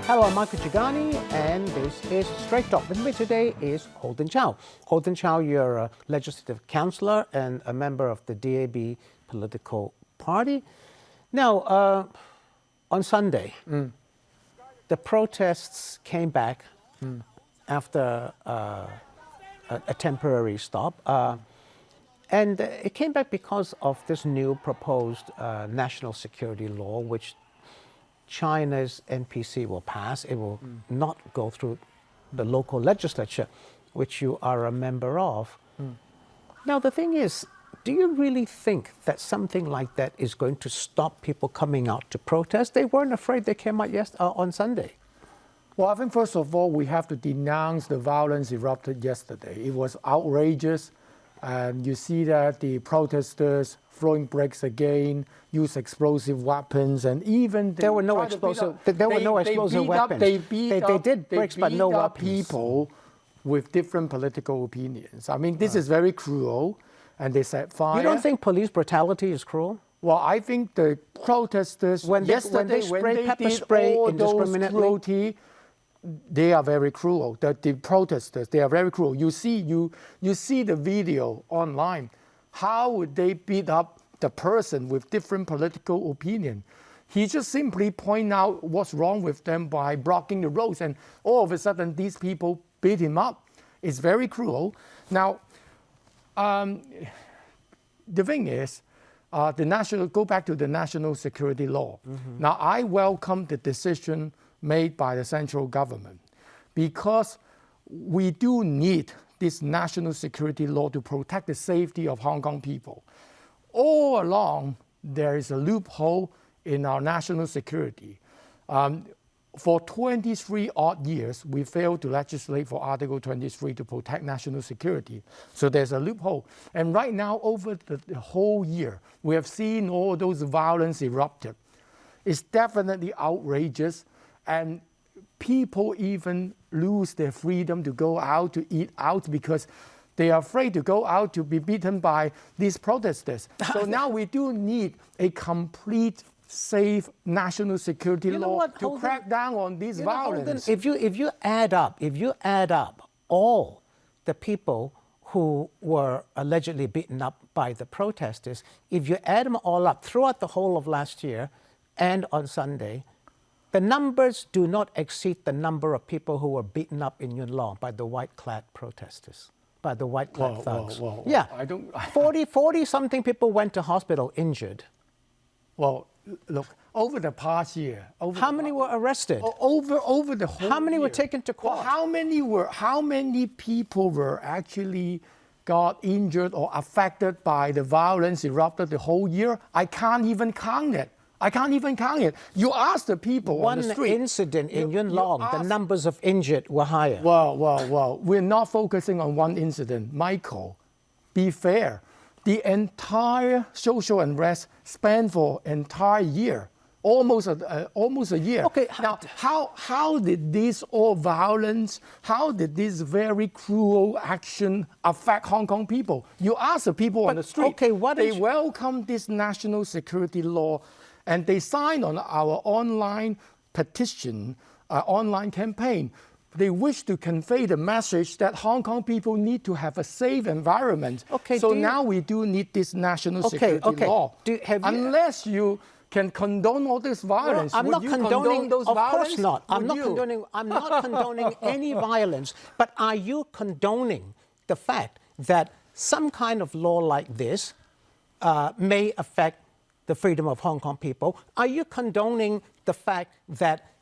Hello, I'm Michael Chigani, and this is Straight Talk. With me today is Holden Chow. Holden Chow, you're a legislative councillor and a member of the DAB political party. Now, on Sunday, the protests came back after a temporary stop. And it came back because of this new proposed national security law, which China's NPC will pass. It will not go through the local legislature, which you are a member of. Now, the thing is, do you really think that something like that is going to stop people coming out to protest? They weren't afraid. They came out on Sunday. Well, I think first of all, we have to denounce the violence erupted yesterday. It was outrageous. And you see that the protesters throwing bricks again, use explosive weapons, and even there were no explosive weapons. They did bricks, but no weapons. People with different political opinions. I mean, this is very cruel, and they set fire. You don't think police brutality is cruel? Well, I think the protesters when they pepper spray indiscriminately, they are very cruel. The protesters, they are very cruel. You see the video online. How would they beat up the person with different political opinion? He just simply point out what's wrong with them by blocking the roads, and all of a sudden these people beat him up. It's very cruel. Now, the thing is, go back to the national security law. Now, I welcome the decision made by the central government, because we do need this national security law to protect the safety of Hong Kong people. All along, there is a loophole in our national security. For 23 odd years, we failed to legislate for Article 23 to protect national security. So there's a loophole. And right now, over the whole year, we have seen all those violence erupted. It's definitely outrageous. And people even lose their freedom to go out to eat out because they are afraid to go out to be beaten by these protesters. So now we do need a complete, safe national security law to crack down on this violence. If you add up all the people who were allegedly beaten up by the protesters, if you add them all up throughout the whole of last year and on Sunday, the numbers do not exceed the number of people who were beaten up in Yuen Long by the white-clad protesters, by the white-clad thugs. Yeah, 40-something people went to hospital injured. Well, look, over the past year... How many were arrested? Over the whole How many year. were taken to court? Well, how many people were actually got injured or affected by the violence erupted the whole year? I can't even count it. You ask the people on the street. One incident in Yuen Long, the numbers of injured were higher. Well, we're not focusing on one incident. Michael, be fair. The entire social unrest spanned for an entire year, almost a year. Okay. Now, how did this all violence, how did this very cruel action affect Hong Kong people? You ask the people on the street. Okay, they welcome this national security law, and they sign on our online petition, online campaign. They wish to convey the message that Hong Kong people need to have a safe environment. Okay, so now we do need this national security law. Unless you can condone all this violence, I'm not condoning those of violence? Course not. I'm not condoning any violence. But are you condoning the fact that some kind of law like this may affect the freedom of Hong Kong people? Are you condoning the fact that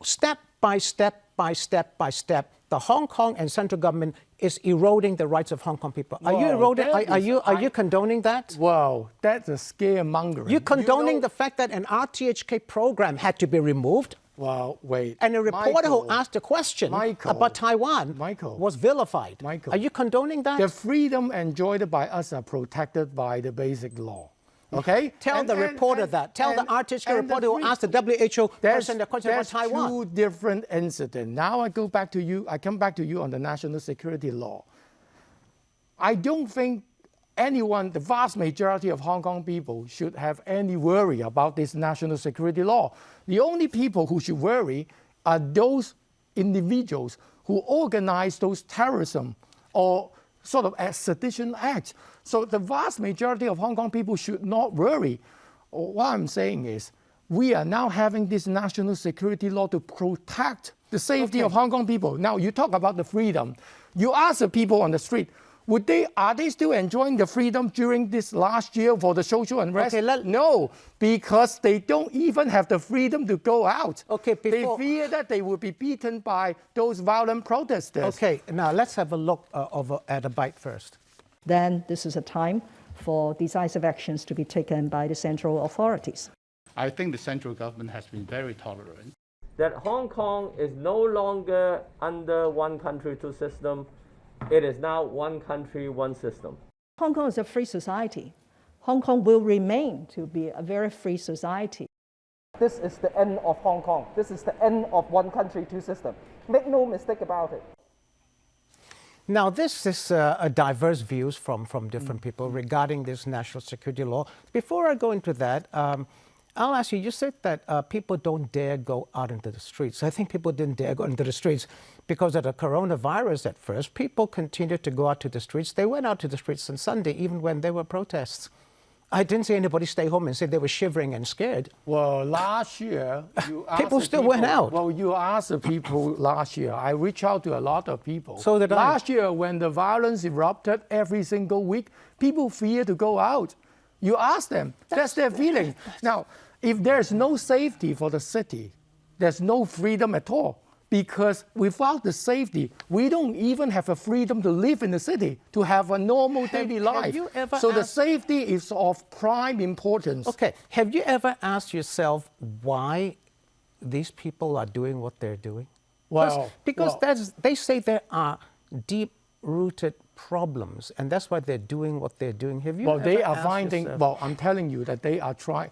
step by step, the Hong Kong and central government is eroding the rights of Hong Kong people? Are you eroding? Are you condoning that? Well, that's a scaremongering. You're condoning the fact that an RTHK program had to be removed? Well, wait. And a reporter who asked a question about Taiwan was vilified. Are you condoning that? The freedom enjoyed by us are protected by the basic law. Okay? Tell the reporter that. Tell the RTHK reporter who asked the WHO person the question about Taiwan. Two different incidents. Now I come back to you on the national security law. I don't think anyone, the vast majority of Hong Kong people, should have any worry about this national security law. The only people who should worry are those individuals who organize those terrorism or sort of a sedition acts. So the vast majority of Hong Kong people should not worry. What I'm saying is, we are now having this national security law to protect the safety of Hong Kong people. Now, you talk about the freedom. You ask the people on the street, are they still enjoying the freedom during this last year for the social unrest? No, because they don't even have the freedom to go out. They fear that they will be beaten by those violent protesters. Okay, now let's have a look at a bite first. Then this is a time for decisive actions to be taken by the central authorities. I think the central government has been very tolerant. That Hong Kong is no longer under one country, two system. It is now one country, one system. Hong Kong is a free society. Hong Kong will remain to be a very free society. This is the end of Hong Kong. This is the end of one country, two system. Make no mistake about it. Now, this is a diverse views from different people regarding this national security law. Before I go into that, I'll ask you, you said that people don't dare go out into the streets. I think people didn't dare go into the streets because of the coronavirus at first. People continued to go out to the streets. They went out to the streets on Sunday, even when there were protests. I didn't see anybody stay home and say they were shivering and scared. Well, last year, people still went out. Well, you asked the people last year. I reached out to a lot of people. So did I. Last year, when the violence erupted every single week, people fear to go out. You ask them. That's their feeling. Now, if there's no safety for the city, there's no freedom at all. Because without the safety, we don't even have a freedom to live in the city, to have a normal daily life. So the safety is of prime importance. Okay, have you ever asked yourself why these people are doing what they're doing? Because they say there are deep-rooted problems, and that's why they're doing what they're doing. Have you ever they are asked finding, yourself? I'm telling you that they are trying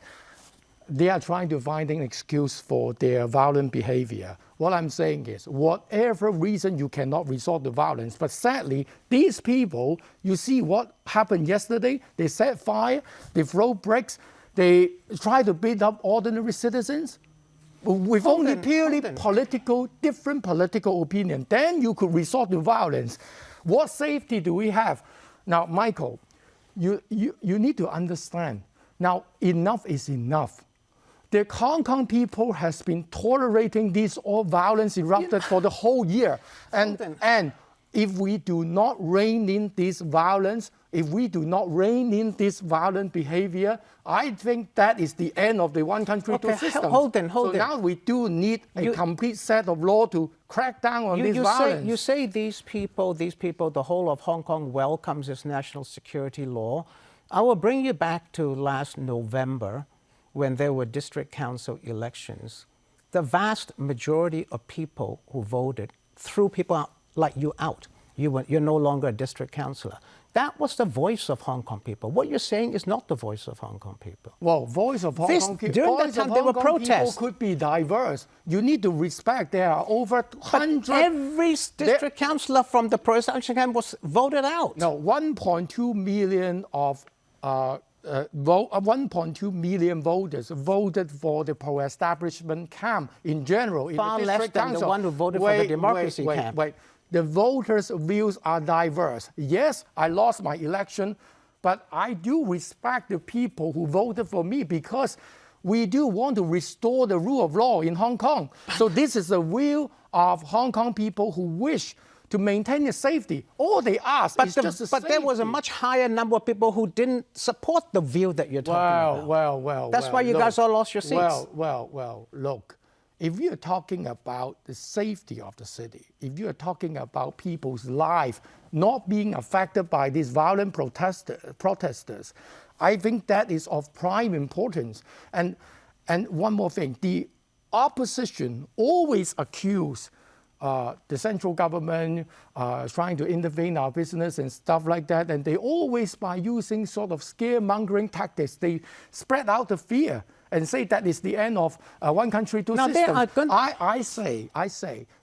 to find an excuse for their violent behavior. What I'm saying is, whatever reason you cannot resort to violence, but sadly, these people, you see what happened yesterday? They set fire, they throw bricks, they try to beat up ordinary citizens with only purely different political opinion. Then you could resort to violence. What safety do we have? Now, Michael, you need to understand. Now, enough is enough. The Hong Kong people has been tolerating this all violence erupted for the whole year. And if we do not rein in this violence, if we do not rein in this violent behavior, I think that is the end of the one country, two systems. Hold on. So now we do need a complete set of law to crack down on this violence. You say these people, the whole of Hong Kong welcomes this national security law. I will bring you back to last November, when there were district council elections. The vast majority of people who voted threw people like you out. You're no longer a district councillor. That was the voice of Hong Kong people. What you're saying is not the voice of Hong Kong people. Well, voice of Hong Kong people. During that time, there were protests. People could be diverse. You need to respect. There are over 100. Every district councillor from the pro-establishment camp was voted out. No, 1.2 million of 1.2 million voters voted for the pro-establishment camp in general. Far less than the one who voted for the democracy camp. The voters' views are diverse. Yes, I lost my election, but I do respect the people who voted for me because we do want to restore the rule of law in Hong Kong. So this is the will of Hong Kong people who wish to maintain the safety. All they ask is just the safety. But there was a much higher number of people who didn't support the view that you're talking about. That's why you guys all lost your seats. Look, if you're talking about the safety of the city, if you're talking about people's life not being affected by these violent protesters, I think that is of prime importance. And one more thing, the opposition always accuse the central government trying to intervene in our business and stuff like that. And they always, by using sort of scaremongering tactics, they spread out the fear and say that is the end of one country, two systems. I say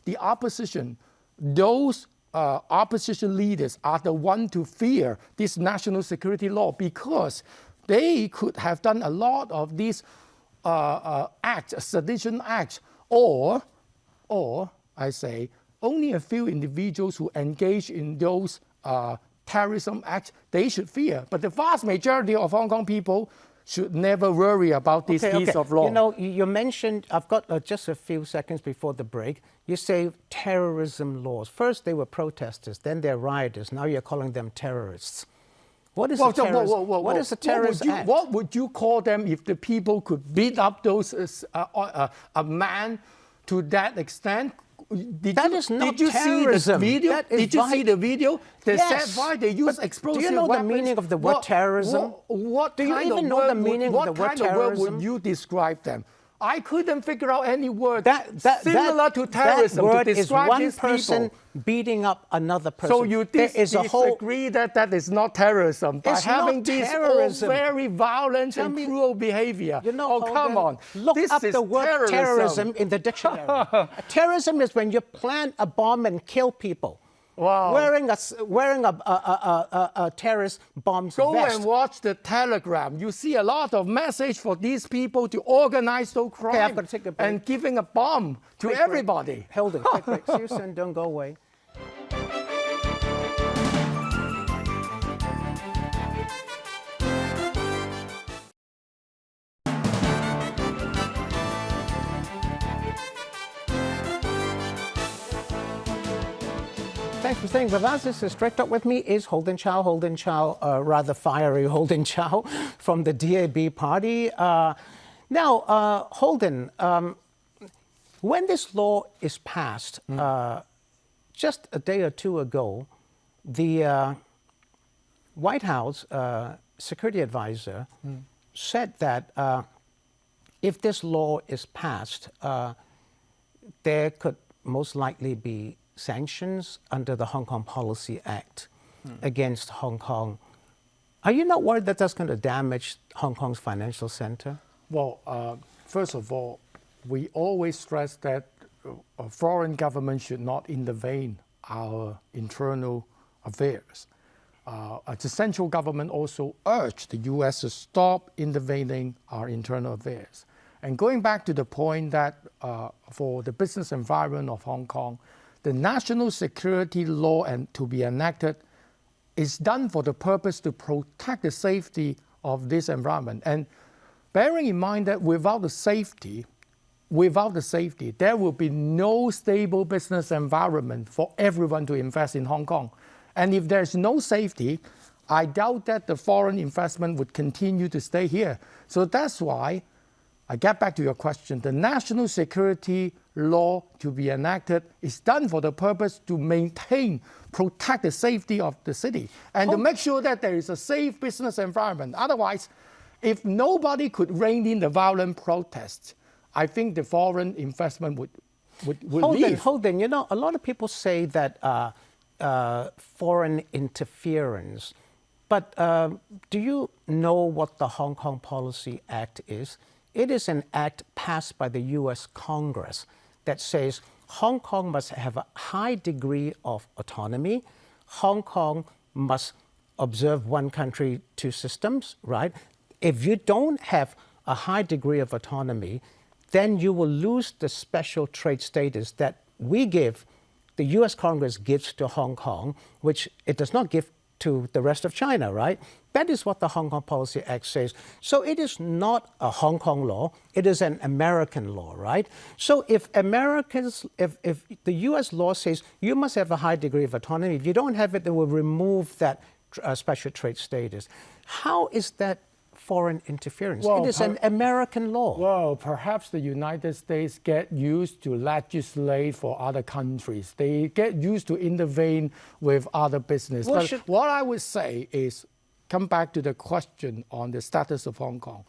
the opposition, those opposition leaders are the one to fear this national security law because they could have done a lot of these acts, sedition acts, or Or, I say, only a few individuals who engage in those terrorism acts, they should fear. But the vast majority of Hong Kong people should never worry about this piece of law. You know, you mentioned, I've got just a few seconds before the break, you say terrorism laws. First they were protesters, then they're rioters, now you're calling them terrorists. What is a terrorist act? What would you call them if the people could beat up those a man to that extent? Did you see the video? Did you see the video? They said why they use explosive weapons. Do you know the meaning of the word terrorism? What do you even know the meaning of the word terrorism? What kind of word would you describe them? I couldn't figure out any word similar to terrorism to describe these people. One person beating up another person. So you disagree that is not terrorism by having this very violent and cruel behavior. You know, come on. Look up the word terrorism in the dictionary. Terrorism is when you plant a bomb and kill people. Wow. Wearing a terrorist bomb's Go vest. and watch the Telegram. You see a lot of message for these people to organize those crimes I've got to take a break. and giving a bomb to everybody. Hold it. Quick break. See you soon. Don't go away. Thanks for staying with us. This is Straight Talk. With me is Holden Chow. Rather fiery Holden Chow from the DAB party. Now, Holden, when this law is passed, just a day or two ago, the White House security advisor said that if this law is passed, there could most likely be sanctions under the Hong Kong Policy Act against Hong Kong. Are you not worried that that's going to damage Hong Kong's financial center? Well, first of all, we always stress that a foreign government should not intervene our internal affairs. The central government also urged the U.S. to stop intervening our internal affairs. And going back to the point that for the business environment of Hong Kong, the national security law and to be enacted is done for the purpose to protect the safety of this environment. And bearing in mind that without the safety, there will be no stable business environment for everyone to invest in Hong Kong. And if there's no safety, I doubt that the foreign investment would continue to stay here. So that's why I get back to your question. The national security law to be enacted is done for the purpose to maintain, protect the safety of the city and to make sure that there is a safe business environment. Otherwise, if nobody could rein in the violent protests, I think the foreign investment would leave. Holden, you know, a lot of people say that foreign interference, but do you know what the Hong Kong Policy Act is? It is an act passed by the U.S. Congress that says Hong Kong must have a high degree of autonomy. Hong Kong must observe one country, two systems, right? If you don't have a high degree of autonomy, then you will lose the special trade status that we give, the U.S. Congress gives to Hong Kong, which it does not give to the rest of China, right? That is what the Hong Kong Policy Act says. So it is not a Hong Kong law, it is an American law, right? So if the US law says you must have a high degree of autonomy, if you don't have it, they will remove that special trade status. How is that foreign interference? Well, it is an American law. Well, perhaps the United States get used to legislate for other countries. They get used to intervene with other business. Well, but what I would say is, come back to the question on the status of Hong Kong.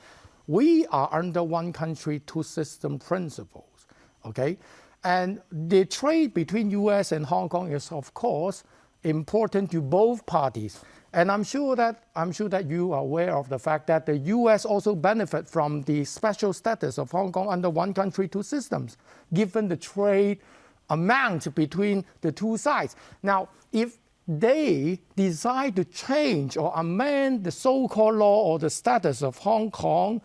We are under one country, two system principles, okay? And the trade between US and Hong Kong is, of course, important to both parties. And I'm sure that you are aware of the fact that the U.S. also benefit from the special status of Hong Kong under one country, two systems, given the trade amount between the two sides. Now, if they decide to change or amend the so-called law or the status of Hong Kong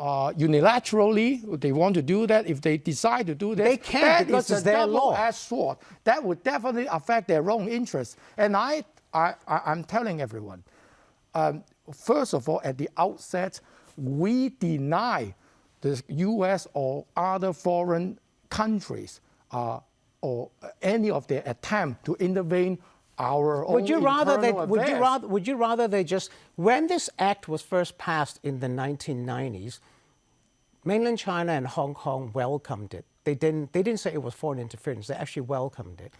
unilaterally, they want to do that. If they decide to do that, They can't, that because is it's a their law. double-edged sword. That would definitely affect their own interests. And I'm telling everyone, first of all, at the outset, we deny the U.S. or other foreign countries or any of their attempt to intervene our own internal affairs. Would you rather they just, when this act was first passed in the 1990s, Mainland China and Hong Kong welcomed it. They didn't say it was foreign interference. They actually welcomed it.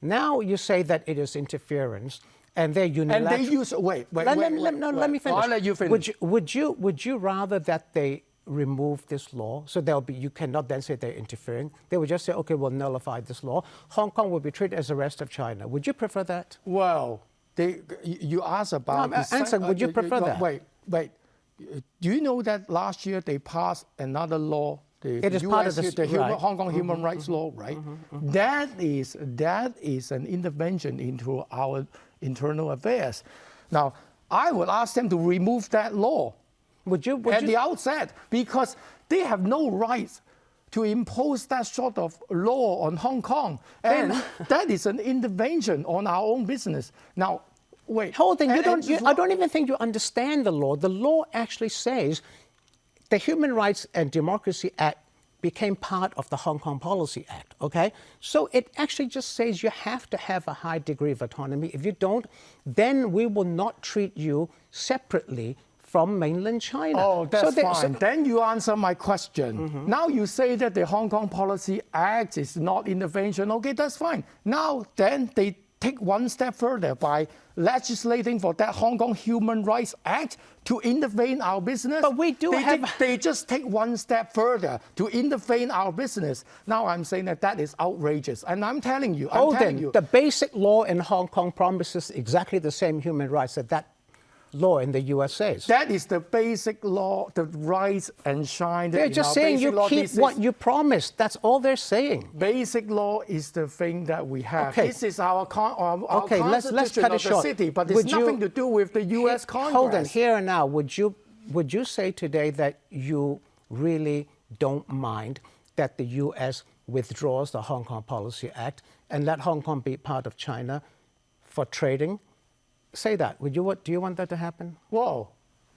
Now you say that it is interference, and they're unilateral. And they use let me finish. I'll let you finish. Would you rather that they remove this law, so you cannot then say they're interfering? They would just say, okay, we'll nullify this law. Hong Kong will be treated as the rest of China. Would you prefer that? Well, you asked about... Would you prefer that? Wait. Do you know that last year they passed another law? It is part of the Hong Kong human rights law, right? That is an intervention into our internal affairs. Now, I would ask them to remove that law. At the outset, because they have no rights to impose that sort of law on Hong Kong. And that is an intervention on our own business. Now, wait. Hold on, I don't even think you understand the law. The law actually says the Human Rights and Democracy Act became part of the Hong Kong Policy Act, okay? So it actually just says you have to have a high degree of autonomy. If you don't, then we will not treat you separately from Mainland China. Oh, that's fine. Then you answer my question. Now you say that the Hong Kong Policy Act is not intervention. Okay, that's fine. Now, then they take one step further by legislating for that Hong Kong Human Rights Act to intervene our business. But we do they just take one step further to intervene our business. Now I'm saying that is outrageous. And I'm telling you, the basic law in Hong Kong promises exactly the same human rights that law in the US says. That is the basic law, the rights enshrined. They're just saying you keep what you promised. That's all they're saying. Basic law is the thing that we have. Okay. This is our constitution let's cut it of the short. city, but it's nothing to do with the US Congress. Hold on, here and now, would you say today that you really don't mind that the US withdraws the Hong Kong Policy Act and let Hong Kong be part of China for trading? Say that. Do you want that to happen? Whoa.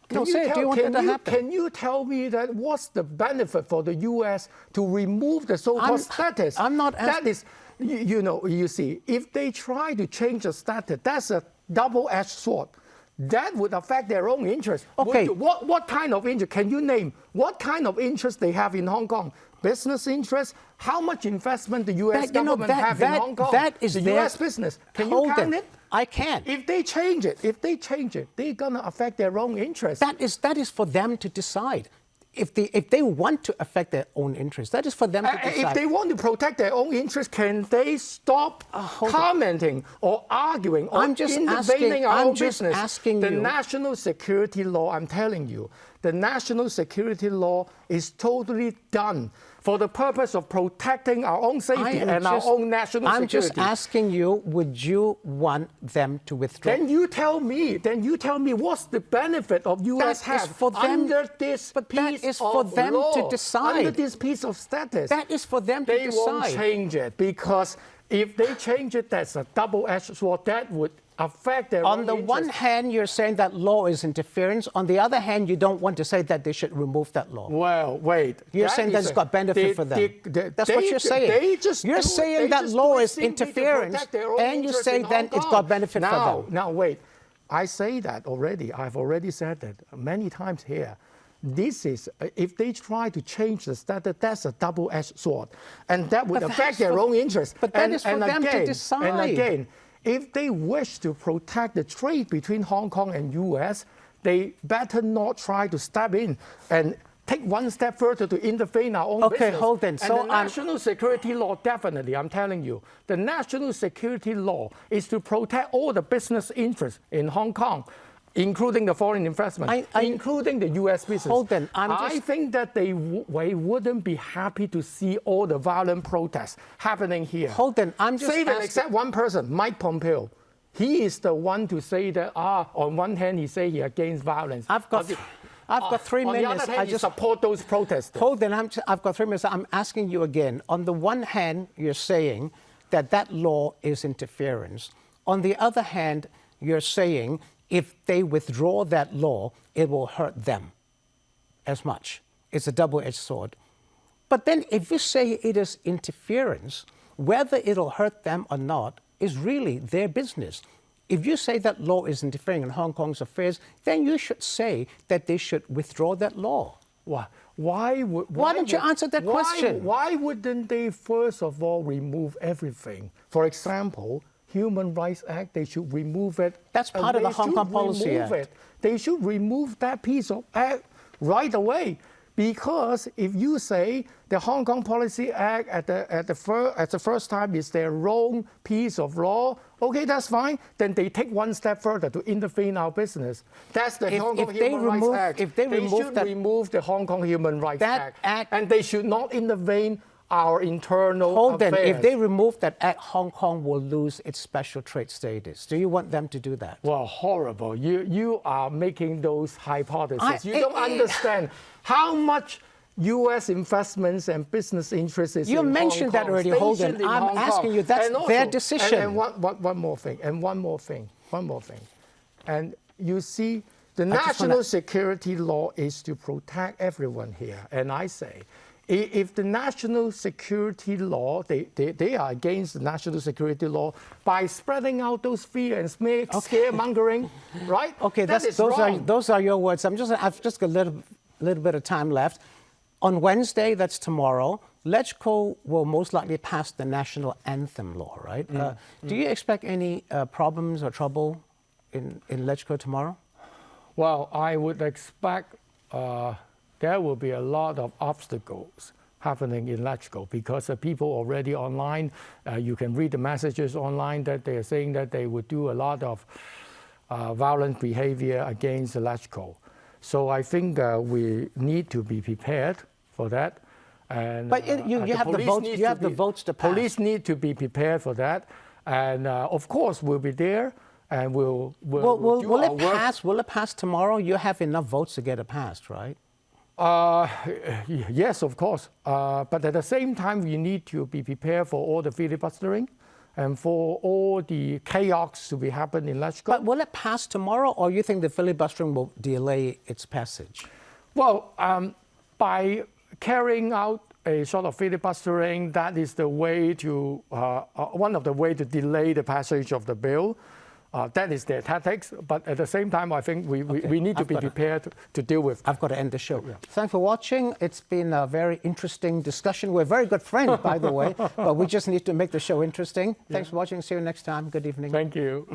Do you want that to happen? Can you tell me that what's the benefit for the U.S. to remove the so-called status? I'm not asking. That is, you see, if they try to change the status, that's a double-edged sword. That would affect their own interest. Okay. What kind of interest? Can you name what kind of interest they have in Hong Kong? Business interest? How much investment the U.S. government have in Hong Kong? That is the U.S. business. Can you count it? I can. If they change it, they're gonna affect their own interest. That is for them to decide. If they want to affect their own interest, that is for them to decide. If they want to protect their own interest, can they stop commenting or arguing or intervening our own business? The national security law, I'm telling you, the national security law is totally done for the purpose of protecting our own safety and our own national security. I'm just asking you, would you want them to withdraw? Then you tell me what's the benefit of U.S. have under this piece of law, to decide. Under this piece of status. That is for them to decide. They won't change it because if they change it, that's a double-edged sword. That would affect their own interest. On the one hand, you're saying that law is interference. On the other hand, you don't want to say that they should remove that law. Well, wait. You're saying that it's got benefit for them. That's what you're saying. You're saying that law is interference, and you're saying then it's got benefit for them. Now, wait. I say that already. I've already said that many times here. This is, if they try to change the status, that's a double-edged sword. And that would affect their own interest. But that is for them to decide. And again, if they wish to protect the trade between Hong Kong and U.S., they better not try to step in and take one step further to intervene our own business. Okay, hold on. So the national security law, definitely, I'm telling you, the national security law is to protect all the business interests in Hong Kong, including the foreign investment, including the U.S. business. Hold on, I think that they wouldn't be happy to see all the violent protests happening here. Hold on, I'm just asking. Except one person, Mike Pompeo. He is the one to say that, on one hand, he say he against violence. I've got 3 On minutes. the other hand, I you just support those protesters. hold on. I've got 3 minutes. I'm asking you again. On the one hand, you're saying that that law is interference. On the other hand, you're saying if they withdraw that law, it will hurt them as much. It's a double-edged sword. But then if you say it is interference, whether it'll hurt them or not is really their business. If you say that law is interfering in Hong Kong's affairs, then you should say that they should withdraw that law. Why don't you answer that question? Why wouldn't they first of all remove everything? For example, Human Rights Act, they should remove it. That's part of the Hong Kong Policy Act. They should remove that piece of act right away. Because if you say the Hong Kong Policy Act at the first time is their wrong piece of law, okay, that's fine. Then they take one step further to interfere in our business. That's the Hong Kong Human Rights Act. If they should remove the Hong Kong Human Rights Act, and they should not intervene our internal hold affairs. on. If they remove that act, Hong Kong will lose its special trade status. Do you want them to do that? Well, horrible. You are making those hypotheses. You don't understand how much U.S. investments and business interests is You in mentioned Hong that Kong, already, stationed Holden. in I'm Hong asking Kong. you, that's And also, their decision. And one more thing. And you see, the national security law is to protect everyone here. And I say, if the national security law, they are against the national security law by spreading out those fear and scaremongering, right? Okay, those are your words. I've just got a little bit of time left. On Wednesday, that's tomorrow, LegCo will most likely pass the national anthem law, right? Do you expect any problems or trouble in LegCo tomorrow? Well, I would expect there will be a lot of obstacles happening in LegCo because people already online, you can read the messages online that they are saying that they would do a lot of violent behavior against LegCo. So I think we need to be prepared for that. And, but you have the votes. You have the votes to pass. Police need to be prepared for that, and of course we'll be there, and we'll do our work. Will it pass tomorrow? You have enough votes to get it passed, right? Yes, of course. But at the same time, you need to be prepared for all the filibustering and for all the chaos to be happening in LegCo. But will it pass tomorrow, or you think the filibustering will delay its passage? Well, by carrying out a sort of filibustering, that is the way to, one of the ways to delay the passage of the bill. That is their tactics, but at the same time, I think we need to be prepared to deal with. I've got to end the show. Yeah. Thanks for watching. It's been a very interesting discussion. We're very good friends, by the way, but we just need to make the show interesting. Thanks for watching. See you next time. Good evening. Thank you.